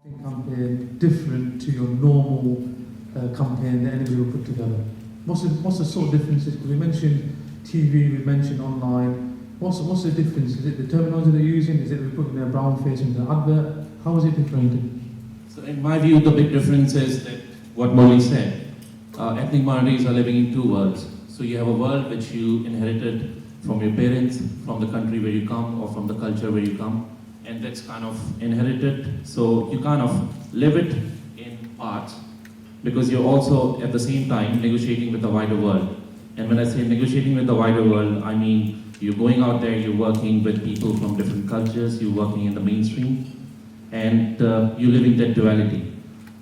Campaign different to your normal campaign that anybody will put together? What's the sort of differences? Because we mentioned TV, we mentioned online. What's the difference? Is it the terminology they're using? Is it we're putting their brown face into the advert? How is it different? So in my view, the big difference is that what Molly said. Ethnic minorities are living in two worlds. So you have a world which you inherited from your parents, from the country where you come, or from the culture where you come. And that's kind of inherited, so you kind of live it in parts, because you're also at the same time negotiating with the wider world. And when I say negotiating with the wider world, I mean you're going out there, you're working with people from different cultures, you're working in the mainstream, and you're living that duality.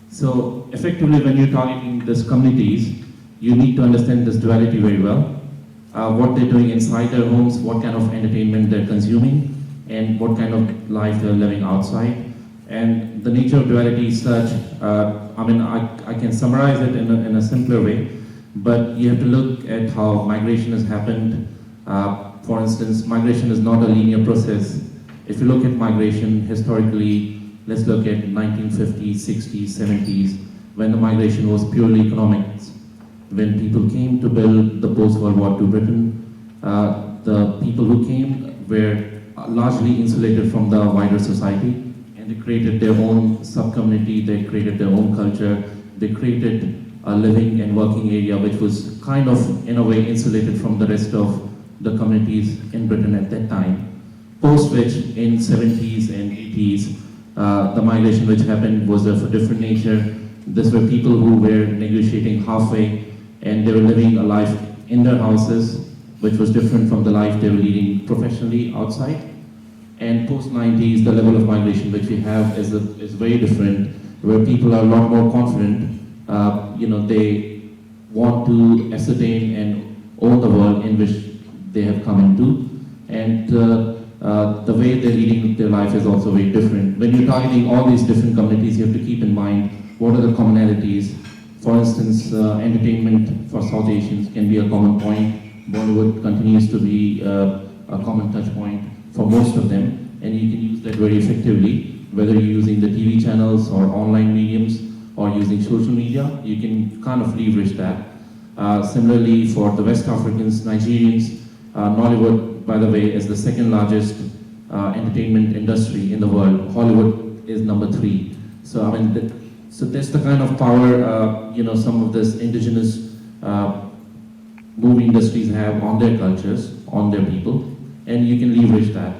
So effectively, when you're targeting these communities, you need to understand this duality very well, what they're doing inside their homes, what kind of entertainment they're consuming, and what kind of life they're living outside. And the nature of duality is such, I can summarize it in a simpler way, but you have to look at how migration has happened. For instance, migration is not a linear process. If you look at migration historically, let's look at 1950s, 60s, 70s, when the migration was purely economics. When people came to build the post-World War II Britain, the people who came were largely insulated from the wider society, and they created their own sub-community, they created their own culture, they created a living and working area which was kind of, in a way, insulated from the rest of the communities in Britain at that time. Post which, in 70s and 80s, the migration which happened was of a different nature. These were people who were negotiating halfway, and they were living a life in their houses, which was different from the life they were leading professionally outside. And post-90s, the level of migration which we have is very different, where people are a lot more confident. They want to ascertain and own the world in which they have come into. And the way they're leading their life is also very different. When you're targeting all these different communities, you have to keep in mind what are the commonalities. For instance, entertainment for South Asians can be a common point. Bollywood continues to be a common touch point for most of them, and you can use that very effectively, whether you're using the TV channels or online mediums or using social media, you can kind of leverage that. Similarly, for the West Africans, Nigerians, Nollywood, by the way, is the second largest entertainment industry in the world. Hollywood is number 3. So so that's the kind of power some of this indigenous movie industries have on their cultures, on their people, and you can leverage that.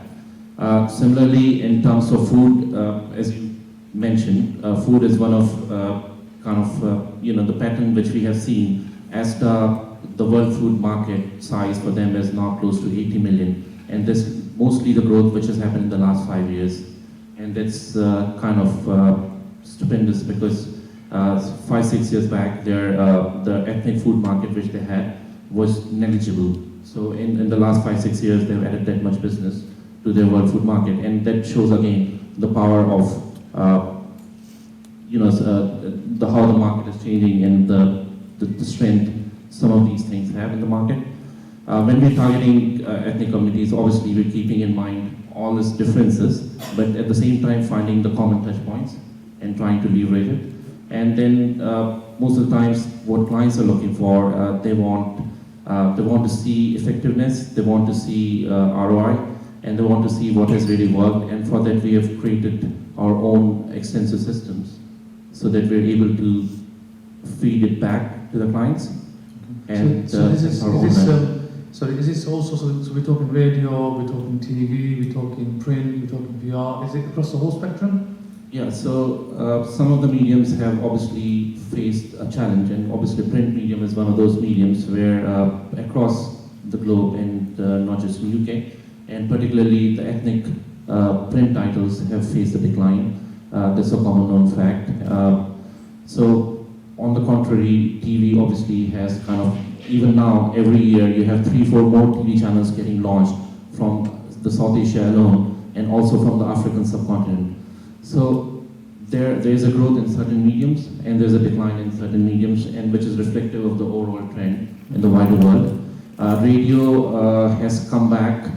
Similarly, in terms of food, as you mentioned, food is one of the pattern which we have seen, as the world food market size for them is now close to 80 million, and this mostly the growth which has happened in the last 5 years, and that's kind of stupendous, because 5-6 years back, the ethnic food market which they had was negligible. So in the last 5-6 years, they've added that much business to their world food market, and that shows again the power of how the market is changing and the strength some of these things have in the market. When we're targeting ethnic communities, obviously we're keeping in mind all these differences, but at the same time finding the common touch points and trying to leverage it. And then most of the times, what clients are looking for, they want to see effectiveness, they want to see ROI, and they want to see what has really worked. And for that, we have created our own extensive systems, so that we're able to feed it back to the clients. And is this also, so we're talking radio, we're talking TV, we're talking print, we're talking PR, is it across the whole spectrum? Yeah, so some of the mediums have obviously faced a challenge, and obviously print medium is one of those mediums where across the globe, and not just in UK, and particularly the ethnic print titles have faced a decline. That's a common known fact. So on the contrary, TV obviously has kind of, even now, every year you have 3-4 more TV channels getting launched from the South Asia alone, and also from the African subcontinent. So there is a growth in certain mediums, and there's a decline in certain mediums, and which is reflective of the overall trend in the wider world. Radio has come back,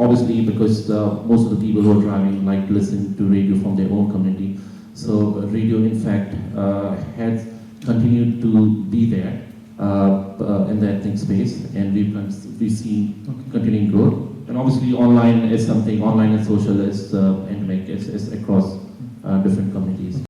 obviously because most of the people who are driving like to listen to radio from their own community. So radio, in fact, has continued to be there in the ethnic space, and we've seen continuing growth. And obviously, online is something. Online and social is endemic. It's across different communities.